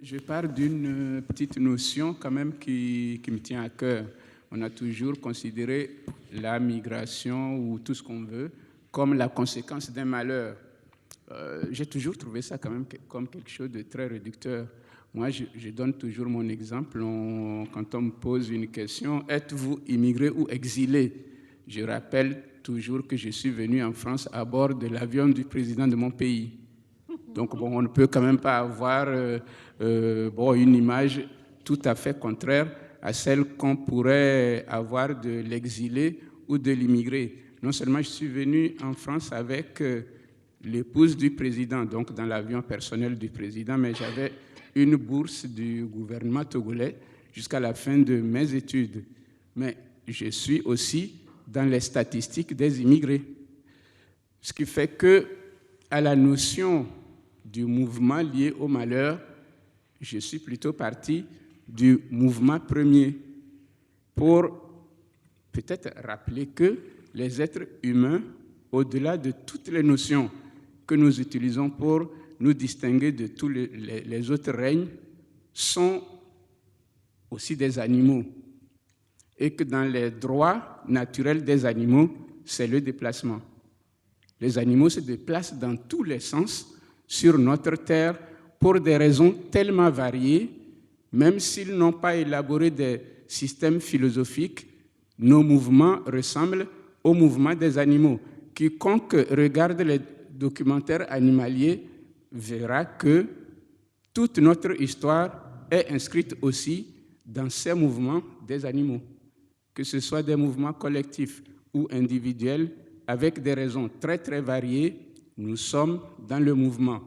Je pars d'une petite notion quand même qui me tient à cœur. On a toujours considéré la migration ou tout ce qu'on veut comme la conséquence d'un malheur. J'ai toujours trouvé ça quand même comme quelque chose de très réducteur. Moi, je donne toujours mon exemple. Quand on me pose une question, êtes-vous immigré ou exilé? Je rappelle toujours que je suis venu en France à bord de l'avion du président de mon pays. Donc, on ne peut quand même pas avoir une image tout à fait contraire à celle qu'on pourrait avoir de l'exilé ou de l'immigré. Non seulement je suis venu en France avec l'épouse du président, donc dans l'avion personnel du président, mais j'avais une bourse du gouvernement togolais jusqu'à la fin de mes études. Mais je suis aussi dans les statistiques des immigrés. Ce qui fait que, à la notion du mouvement lié au malheur, je suis plutôt parti du mouvement premier pour peut-être rappeler que les êtres humains, au-delà de toutes les notions que nous utilisons pour nous distinguer de tous les autres règnes, sont aussi des animaux. Et que dans les droits naturels des animaux, c'est le déplacement. Les animaux se déplacent dans tous les sens sur notre terre pour des raisons tellement variées, même s'ils n'ont pas élaboré des systèmes philosophiques, nos mouvements ressemblent aux mouvements des animaux. Quiconque regarde les documentaires animaliers verra que toute notre histoire est inscrite aussi dans ces mouvements des animaux, que ce soit des mouvements collectifs ou individuels, avec des raisons très très variées, nous sommes dans le mouvement.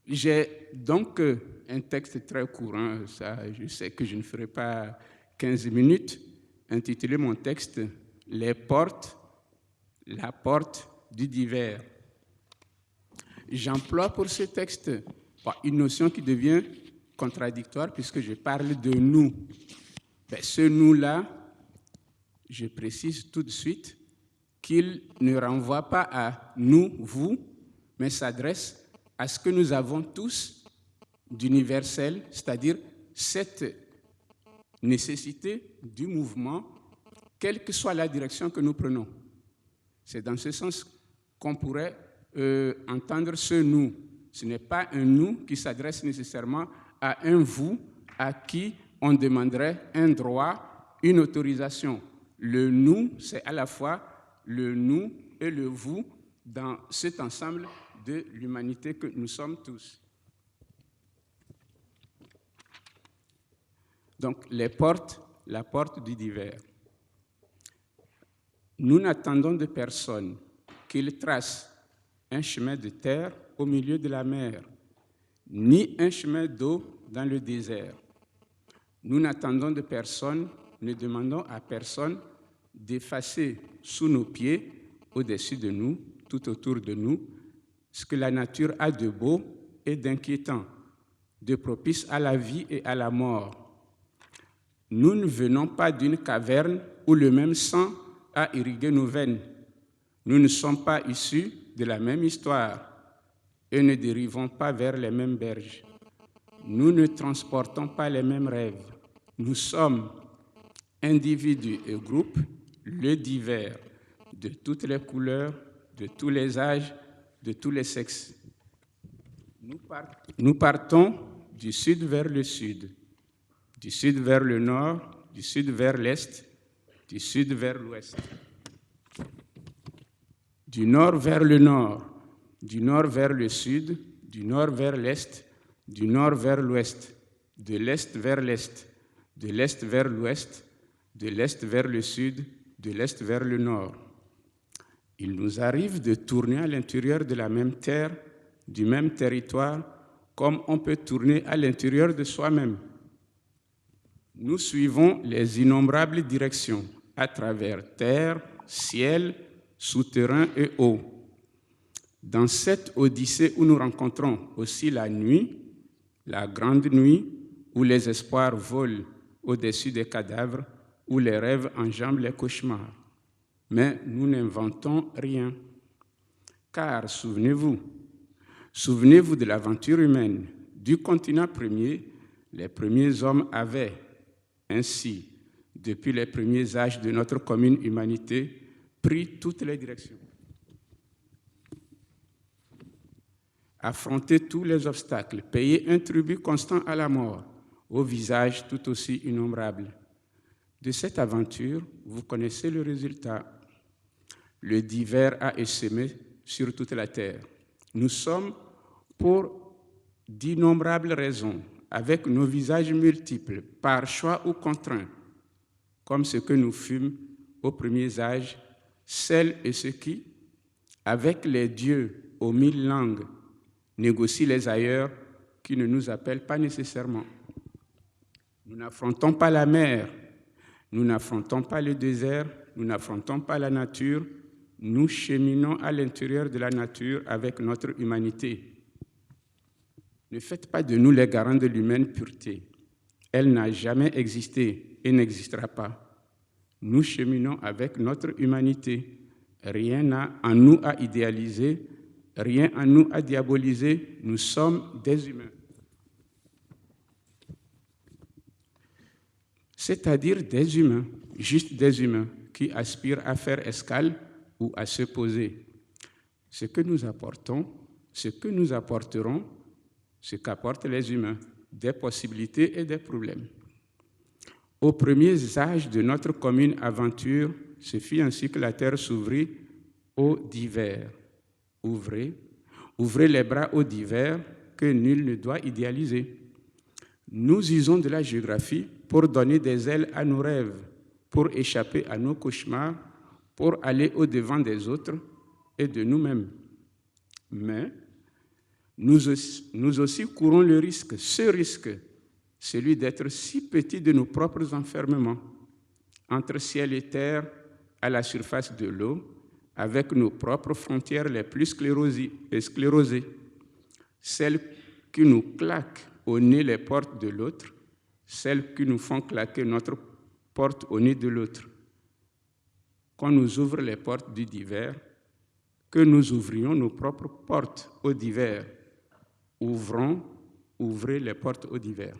J'ai donc un texte très courant, ça, je sais que je ne ferai pas 15 minutes, intitulé mon texte « La porte du divers ». J'emploie pour ce texte une notion qui devient contradictoire puisque je parle de « nous ». Ce « nous » là, je précise tout de suite qu'il ne renvoie pas à nous, vous, mais s'adresse à ce que nous avons tous d'universel, c'est-à-dire cette nécessité du mouvement, quelle que soit la direction que nous prenons. C'est dans ce sens qu'on pourrait entendre ce « nous ». Ce n'est pas un « nous » qui s'adresse nécessairement à un « vous » à qui on demanderait un droit, une autorisation. Le « nous », c'est à la fois le « nous » et le « vous » dans cet ensemble de l'humanité que nous sommes tous. Donc, la porte du divers. Nous n'attendons de personne qu'il trace un chemin de terre au milieu de la mer, ni un chemin d'eau dans le désert. Nous n'attendons de personne, ne demandons à personne d'effacer sous nos pieds, au-dessus de nous, tout autour de nous, ce que la nature a de beau et d'inquiétant, de propice à la vie et à la mort. Nous ne venons pas d'une caverne où le même sang a irrigué nos veines. Nous ne sommes pas issus de la même histoire et ne dérivons pas vers les mêmes berges. Nous ne transportons pas les mêmes rêves. Nous sommes individus et groupes, le divers, de toutes les couleurs, de tous les âges, de tous les sexes. Nous partons du sud vers le sud, du sud vers le nord, du sud vers l'est, du sud vers l'ouest, du nord vers le nord, du nord vers le sud, du nord vers l'est, du nord vers l'ouest, de l'est vers l'est, de l'est vers l'ouest, de l'est vers le sud, de l'est vers le nord. Il nous arrive de tourner à l'intérieur de la même terre, du même territoire, comme on peut tourner à l'intérieur de soi-même. Nous suivons les innombrables directions à travers terre, ciel, souterrain et eau. Dans cette odyssée où nous rencontrons aussi la nuit, la grande nuit, où les espoirs volent au-dessus des cadavres, où les rêves enjambent les cauchemars. Mais nous n'inventons rien. Car souvenez-vous de l'aventure humaine, Du continent premier, les premiers hommes avaient ainsi, depuis les premiers âges de notre commune humanité, pris toutes les directions. Affronter tous les obstacles, payer un tribut constant à la mort, au visage tout aussi innombrable. De cette aventure, vous connaissez le résultat. Le divers a essaimé sur toute la terre. Nous sommes, pour d'innombrables raisons, avec nos visages multiples, par choix ou contraints, comme ce que nous fûmes aux premiers âges, celles et ceux qui, avec les dieux aux 1000 langues, négocient les ailleurs qui ne nous appellent pas nécessairement. Nous n'affrontons pas la mer, nous n'affrontons pas le désert, nous n'affrontons pas la nature, nous cheminons à l'intérieur de la nature avec notre humanité. Ne faites pas de nous les garants de l'humaine pureté. Elle n'a jamais existé et n'existera pas. Nous cheminons avec notre humanité. Rien n'a en nous à idéaliser, rien en nous à diaboliser. Nous sommes des humains. C'est-à-dire des humains, juste des humains, qui aspirent à faire escale ou à se poser. Ce que nous apportons, ce que nous apporterons, ce qu'apportent les humains, des possibilités et des problèmes. Aux premiers âges de notre commune aventure, ce fut ainsi que la terre s'ouvrit aux divers. Ouvrez les bras aux divers que nul ne doit idéaliser. Nous usons de la géographie pour donner des ailes à nos rêves, pour échapper à nos cauchemars, pour aller au-devant des autres et de nous-mêmes. Mais nous aussi courons le risque, ce risque, celui d'être si petits de nos propres enfermements, entre ciel et terre, à la surface de l'eau, avec nos propres frontières les plus sclérosées, celles qui nous claquent au nez les portes de l'autre, celles qui nous font claquer notre porte au nez de l'autre. Qu'on nous ouvre les portes du divers, que nous ouvrions nos propres portes au divers. Ouvrez les portes au divers.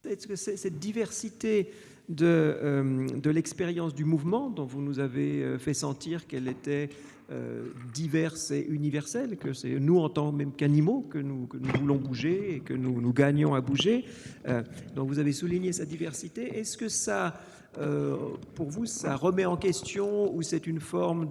Est-ce que cette diversité de l'expérience du mouvement dont vous nous avez fait sentir qu'elle était diverse et universelle, que c'est nous en tant même qu'animaux que nous voulons bouger et que nous gagnons à bouger, donc vous avez souligné sa diversité, est-ce que ça, pour vous, ça remet en question ou c'est une forme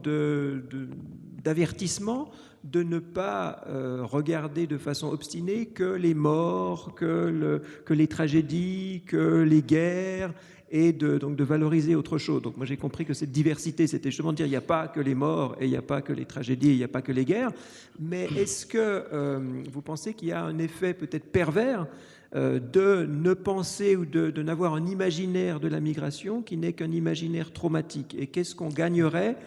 d'avertissement de ne pas regarder de façon obstinée que les morts, que les tragédies, que les guerres, et donc de valoriser autre chose. Donc moi j'ai compris que cette diversité, c'était justement de dire il n'y a pas que les morts et il n'y a pas que les tragédies et il n'y a pas que les guerres, mais est-ce que vous pensez qu'il y a un effet peut-être pervers de ne penser ou de n'avoir un imaginaire de la migration qui n'est qu'un imaginaire traumatique? Et qu'est-ce qu'on gagnerait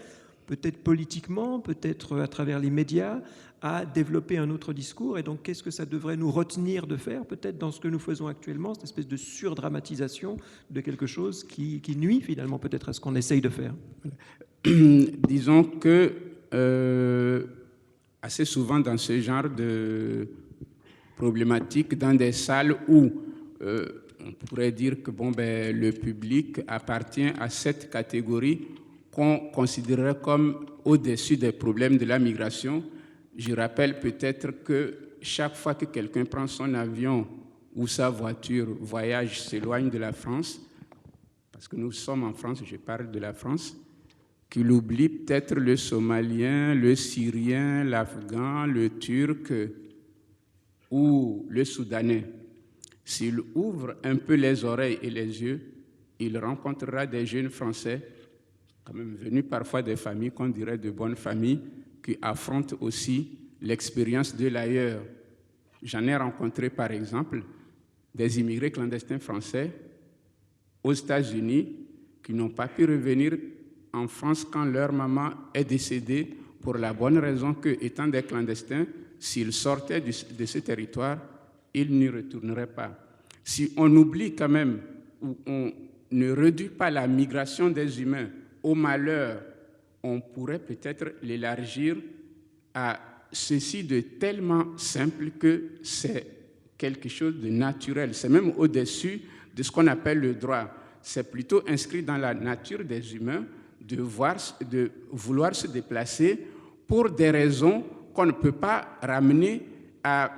peut-être politiquement, peut-être à travers les médias, à développer un autre discours? Et donc, qu'est-ce que ça devrait nous retenir de faire, peut-être dans ce que nous faisons actuellement, cette espèce de surdramatisation de quelque chose qui nuit finalement peut-être à ce qu'on essaye de faire? Disons que assez souvent dans ce genre de problématiques, dans des salles où on pourrait dire que le public appartient à cette catégorie qu'on considérerait comme au-dessus des problèmes de la migration. Je rappelle peut-être que chaque fois que quelqu'un prend son avion ou sa voiture, voyage, s'éloigne de la France, parce que nous sommes en France, je parle de la France, qu'il oublie peut-être le Somalien, le Syrien, l'Afghan, le Turc ou le Soudanais. S'il ouvre un peu les oreilles et les yeux, il rencontrera des jeunes Français, quand même venus parfois des familles qu'on dirait de bonnes familles, qui affrontent aussi l'expérience de l'ailleurs. J'en ai rencontré par exemple des immigrés clandestins français aux États-Unis qui n'ont pas pu revenir en France quand leur maman est décédée pour la bonne raison que, étant des clandestins, s'ils sortaient de ce territoire, ils n'y retourneraient pas. Si on oublie quand même, ou on ne réduit pas la migration des humains au malheur, on pourrait peut-être l'élargir à ceci de tellement simple que c'est quelque chose de naturel. C'est même au-dessus de ce qu'on appelle le droit. C'est plutôt inscrit dans la nature des humains de vouloir se déplacer pour des raisons qu'on ne peut pas ramener à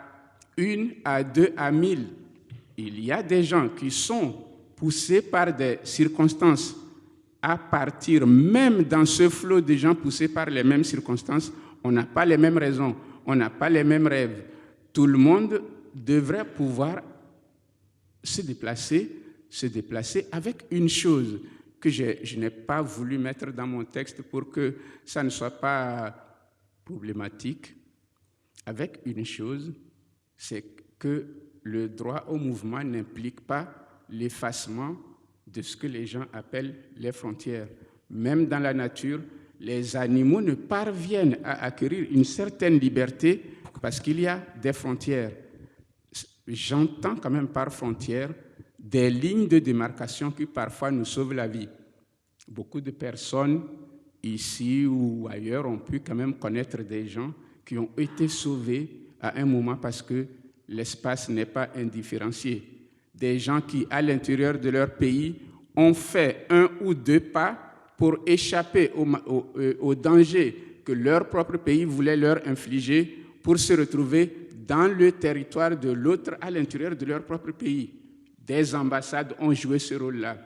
1, à 2, à 1000. Il y a des gens qui sont poussés par des circonstances à partir, même dans ce flot de gens poussés par les mêmes circonstances, on n'a pas les mêmes raisons, on n'a pas les mêmes rêves. Tout le monde devrait pouvoir se déplacer avec une chose que je n'ai pas voulu mettre dans mon texte pour que ça ne soit pas problématique. Avec une chose, c'est que le droit au mouvement n'implique pas l'effacement de ce que les gens appellent les frontières. Même dans la nature, les animaux ne parviennent à acquérir une certaine liberté parce qu'il y a des frontières. J'entends quand même par frontières des lignes de démarcation qui parfois nous sauvent la vie. Beaucoup de personnes ici ou ailleurs ont pu quand même connaître des gens qui ont été sauvés à un moment parce que l'espace n'est pas indifférencié. Des gens qui, à l'intérieur de leur pays, ont fait 1 ou 2 pas pour échapper au danger que leur propre pays voulait leur infliger pour se retrouver dans le territoire de l'autre à l'intérieur de leur propre pays. Des ambassades ont joué ce rôle-là.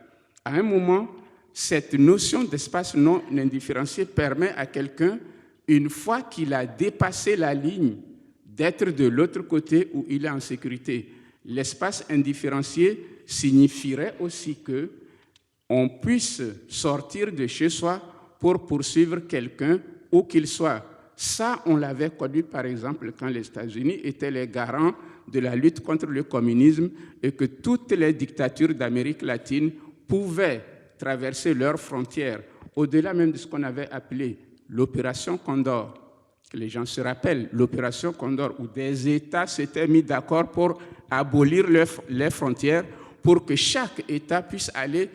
À un moment, cette notion d'espace non indifférencié permet à quelqu'un, une fois qu'il a dépassé la ligne, d'être de l'autre côté où il est en sécurité. L'espace indifférencié signifierait aussi qu'on puisse sortir de chez soi pour poursuivre quelqu'un où qu'il soit. Ça, on l'avait connu, par exemple, quand les États-Unis étaient les garants de la lutte contre le communisme et que toutes les dictatures d'Amérique latine pouvaient traverser leurs frontières, au-delà même de ce qu'on avait appelé l'opération Condor. Les gens se rappellent, l'opération Condor, où des États s'étaient mis d'accord pour abolir les frontières pour que chaque État puisse aller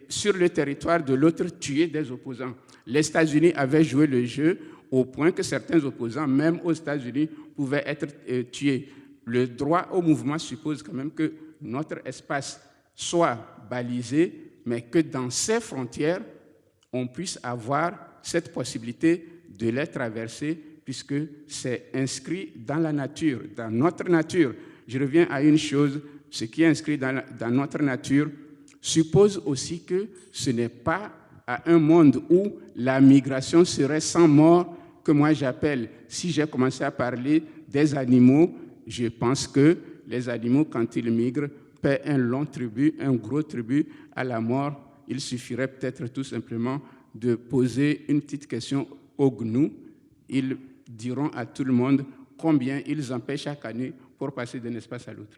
sur le territoire de l'autre tuer des opposants. Les États-Unis avaient joué le jeu au point que certains opposants, même aux États-Unis, pouvaient être tués. Le droit au mouvement suppose quand même que notre espace soit balisé, mais que dans ces frontières, on puisse avoir cette possibilité de les traverser, puisque c'est inscrit dans la nature, dans notre nature. Je reviens à une chose, ce qui est inscrit dans notre nature suppose aussi que ce n'est pas à un monde où la migration serait sans mort que moi j'appelle. Si j'ai commencé à parler des animaux, je pense que les animaux, quand ils migrent, paient un long tribut, un gros tribut à la mort. Il suffirait peut-être tout simplement de poser une petite question aux gnous. Ils diront à tout le monde combien ils en paient chaque année pour passer d'un espace à l'autre.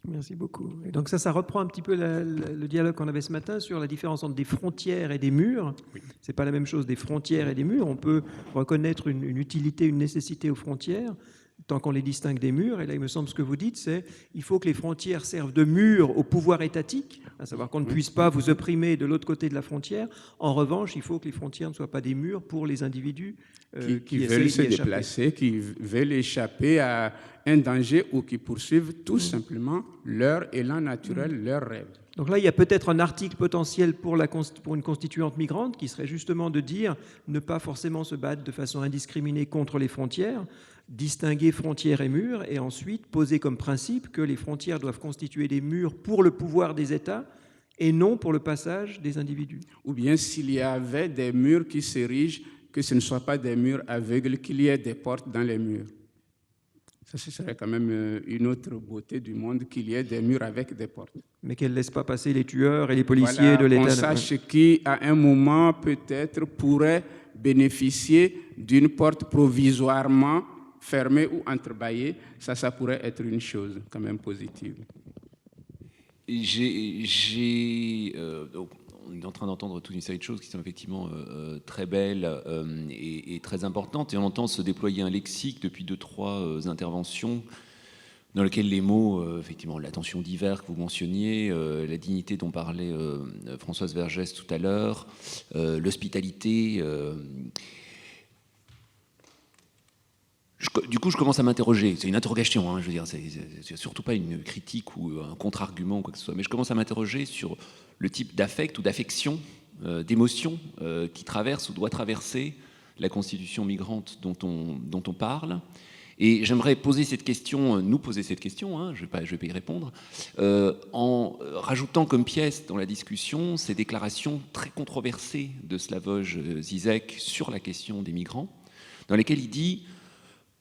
Merci beaucoup. Et donc ça reprend un petit peu le dialogue qu'on avait ce matin sur la différence entre des frontières et des murs. Oui. Ce n'est pas la même chose des frontières et des murs. On peut reconnaître une utilité, une nécessité aux frontières, tant qu'on les distingue des murs. Et là, il me semble ce que vous dites, c'est qu'il faut que les frontières servent de mur au pouvoir étatique, à savoir qu'on ne puisse pas vous opprimer de l'autre côté de la frontière. En revanche, il faut que les frontières ne soient pas des murs pour les individus qui veulent se déplacer, qui veulent échapper à un danger ou qui poursuivent tout simplement leur élan naturel, leur rêve. Donc là, il y a peut-être un article potentiel pour une constituante migrante qui serait justement de dire ne pas forcément se battre de façon indiscriminée contre les frontières, distinguer frontières et murs, et ensuite poser comme principe que les frontières doivent constituer des murs pour le pouvoir des États et non pour le passage des individus. Ou bien s'il y avait des murs qui s'érigent, que ce ne soient pas des murs aveugles, qu'il y ait des portes dans les murs. Ça, ce serait quand même une autre beauté du monde, qu'il y ait des murs avec des portes. Mais qu'elle ne laisse pas passer les tueurs et les policiers de l'État. On sache qui, à un moment, peut-être, pourrait bénéficier d'une porte provisoirement fermée ou entrebâillée. Ça pourrait être une chose quand même positive. On est en train d'entendre toute une série de choses qui sont effectivement très belles et très importantes. Et on entend se déployer un lexique depuis 2-3 interventions. dans lequel les mots, effectivement, l'attention divers que vous mentionniez, la dignité dont parlait Françoise Vergès tout à l'heure, l'hospitalité. Du coup, je commence à m'interroger. C'est une interrogation, hein, je veux dire, c'est surtout pas une critique ou un contre-argument, quoi que ce soit, mais je commence à m'interroger sur le type d'affect ou d'affection, d'émotion qui traverse ou doit traverser la constitution migrante dont on parle. Et j'aimerais poser cette question, nous poser cette question, hein, je vais pas y répondre, en rajoutant comme pièce dans la discussion ces déclarations très controversées de Slavoj Zizek sur la question des migrants, dans lesquelles il dit,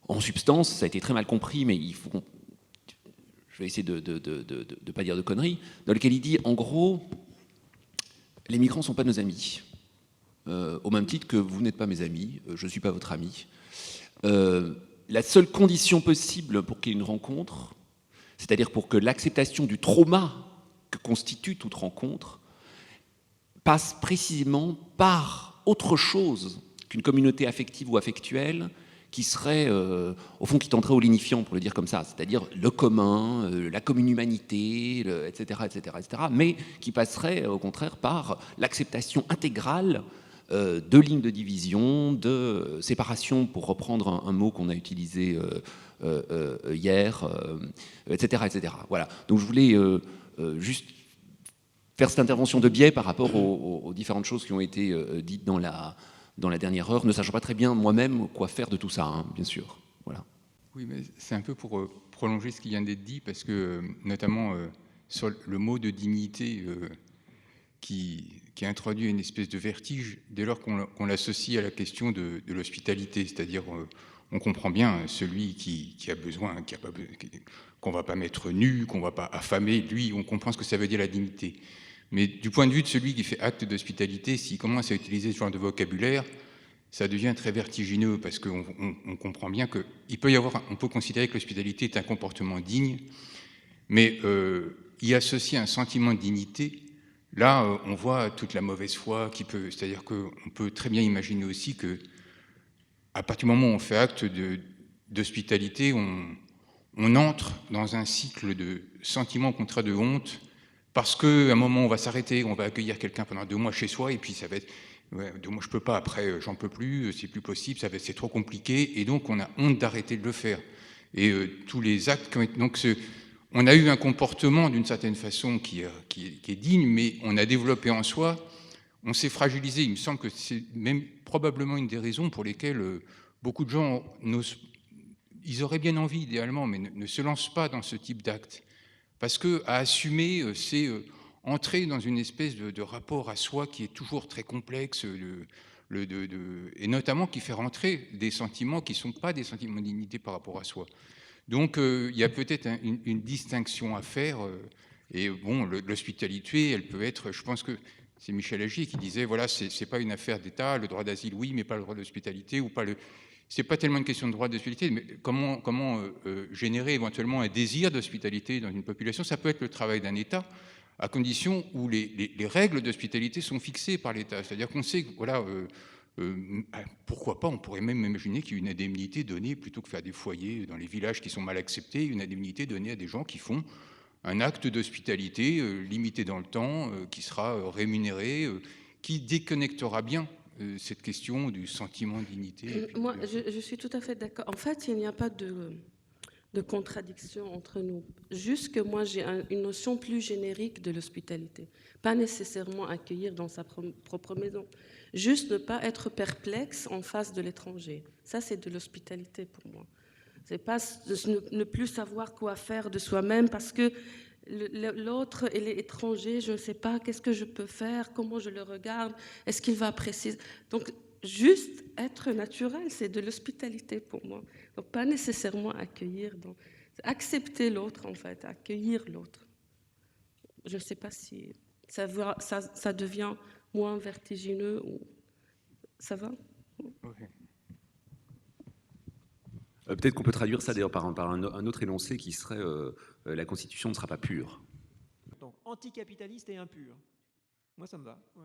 en substance, ça a été très mal compris, mais il faut je vais essayer de pas dire de conneries, dans lesquelles il dit, en gros, les migrants ne sont pas nos amis, au même titre que vous n'êtes pas mes amis, je ne suis pas votre ami. La seule condition possible pour qu'il y ait une rencontre, c'est-à-dire pour que l'acceptation du trauma que constitue toute rencontre, passe précisément par autre chose qu'une communauté affective ou affectuelle qui serait, au fond, qui tenterait au lignifiant, pour le dire comme ça, c'est-à-dire le commun, la commune humanité, etc., etc., etc., mais qui passerait, au contraire, par l'acceptation intégrale de lignes de division, de séparation, pour reprendre un mot qu'on a utilisé hier, etc., etc. Voilà. Donc je voulais juste faire cette intervention de biais par rapport aux différentes choses qui ont été dites dans la dernière heure, ne sachant pas très bien moi-même quoi faire de tout ça, hein, bien sûr. Voilà. Oui, mais c'est un peu pour prolonger ce qui vient d'être dit, parce que notamment sur le mot de dignité qui introduit une espèce de vertige dès lors qu'on l'associe à la question de l'hospitalité, c'est-à-dire on comprend bien celui qui a besoin, qu'on ne va pas mettre nu, qu'on ne va pas affamer, lui, on comprend ce que ça veut dire la dignité. Mais du point de vue de celui qui fait acte d'hospitalité, s'il commence à utiliser ce genre de vocabulaire, ça devient très vertigineux, parce qu'on comprend bien on peut considérer que l'hospitalité est un comportement digne, mais y associer un sentiment de dignité. Là, on voit toute la mauvaise foi c'est-à-dire qu'on peut très bien imaginer aussi que, à partir du moment où on fait acte d'hospitalité, on entre dans un cycle de sentiments contraire de honte, parce qu'à un moment, on va s'arrêter, on va accueillir quelqu'un pendant 2 mois chez soi, et puis ça va être, 2 mois, je peux pas, après, j'en peux plus, c'est plus possible, c'est trop compliqué, et donc on a honte d'arrêter de le faire. Et tous les actes qui ont été, donc on a eu un comportement d'une certaine façon qui est digne, mais on a développé en soi, on s'est fragilisé. Il me semble que c'est même probablement une des raisons pour lesquelles beaucoup de gens ils auraient bien envie idéalement, mais ne se lancent pas dans ce type d'acte. Parce qu'à assumer, c'est entrer dans une espèce de rapport à soi qui est toujours très complexe, et notamment qui fait rentrer des sentiments qui ne sont pas des sentiments de dignité par rapport à soi. Donc, il y a peut-être une distinction à faire. Et bon, l'hospitalité, elle peut être... Je pense que c'est Michel Agier qui disait, voilà, c'est pas une affaire d'État, le droit d'asile, oui, mais pas le droit d'hospitalité, ou pas le... C'est pas tellement une question de droit d'hospitalité, mais comment générer éventuellement un désir d'hospitalité dans une population. Ça peut être le travail d'un État, à condition où les règles d'hospitalité sont fixées par l'État. C'est-à-dire qu'on sait que, voilà... pourquoi pas, on pourrait même imaginer qu'il y ait une indemnité donnée, plutôt que faire des foyers dans les villages qui sont mal acceptés, une indemnité donnée à des gens qui font un acte d'hospitalité limité dans le temps, qui sera rémunéré, qui déconnectera bien cette question du sentiment de dignité. Moi, je suis tout à fait d'accord. En fait, il n'y a pas de contradiction entre nous. Juste que moi, j'ai une notion plus générique de l'hospitalité. Pas nécessairement accueillir dans sa propre maison. Juste ne pas être perplexe en face de l'étranger. Ça, c'est de l'hospitalité pour moi. C'est pas ne plus savoir quoi faire de soi-même parce que l'autre, il est étranger, je ne sais pas, qu'est-ce que je peux faire, comment je le regarde, est-ce qu'il va apprécier. Donc, juste être naturel, c'est de l'hospitalité pour moi. Donc, pas nécessairement accueillir, donc, accepter l'autre, en fait, accueillir l'autre. Je ne sais pas si ça devient moins vertigineux ou... Ça va? Okay. Peut-être qu'on peut traduire ça d'ailleurs par un autre énoncé qui serait la Constitution ne sera pas pure. Donc, anticapitaliste et impur. Moi, ça me va. Ouais.